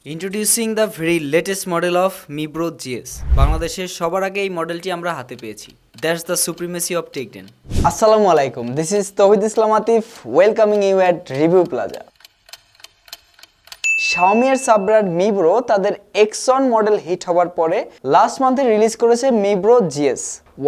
Introducing the very latest model of Mibro GS. বাংলাদেশের সবার আগে এই মডেলটি আমরা হাতে পেয়েছি। That's the supremacy of TechDen. Assalamu alaikum. This is Tawhid Islam Atif welcoming you at Review Plaza. Xiaomi এর সাবব্র্যান্ড Mibro তাদের X1 মডেল হিট হওয়ার পরে লাস্ট মান্থে রিলিজ করেছে Mibro GS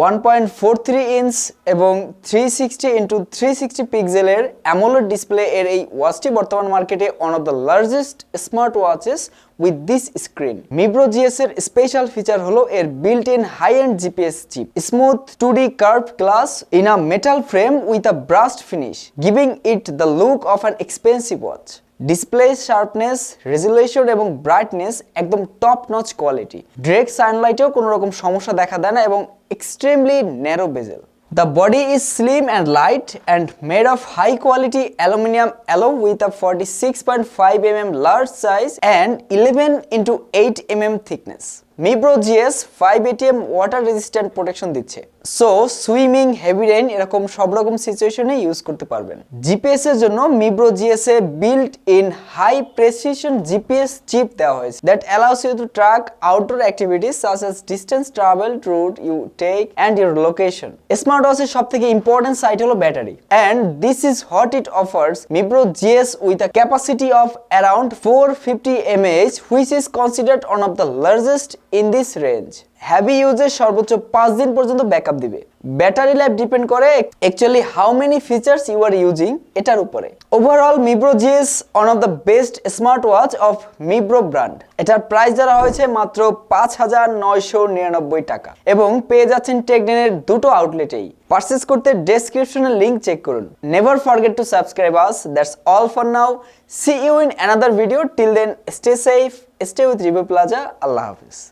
1.43 ইঞ্চ এবং 360x360 পিক্সেলের AMOLED ডিসপ্লে এর এই ওয়াচটি বর্তমান মার্কেটে one of the largest smartwatches with this screen. Mibro GS এর স্পেশাল ফিচার হলো এর built-in high-end GPS chip, smooth 2D curved glass in a metal frame with a brushed finish, giving it the look of an expensive watch. Display sharpness, resolution এবং brightness একদম top notch quality. Direct সানলাইটেও কোনো রকম সমস্যা দেখা দেয় না এবং extremely narrow basil. The body is slim and light and made of high quality aluminum alloy with a 46.5 mm large size and 11x8 mm thickness. Mibro GS 5 ATM water resistant protection দিচ্ছে। So swimming, heavy rain এরকম সব রকম সিচুয়েশনে use করতে পারবেন। GPS এর জন্য Mibro GS এ built in high precision GPS chip দেওয়া হয়েছে that allows you to track outdoor activities such as distance travel, route you take and your location. Smartwatch এর সবথেকে ইম্পর্টেন্ট সাইট হলো battery and this is what it offers. Mibro GS with a capacity of around 450 mAh which is considered one of the largest in this range. Heavy ইউজে সর্বোচ্চ 5 দিন পর্যন্ত backup দিবে। Battery life depend করে actually how many features you are using এটার উপরে। Overall Mibro GS one of the best smart watch of Mibro brand. এটার price ধরা হয়েছে মাত্র 5,999 টাকা এবং পেয়ে যাচ্ছেন টেকডেনের দুটো আউটলেটেই। পারচেজ করতে ডেসক্রিপশনের লিংক চেক করুন। Never forget to subscribe us. That's all for now. See you in another video. Till then stay safe, stay with Review Plaza. আল্লাহ হাফিজ।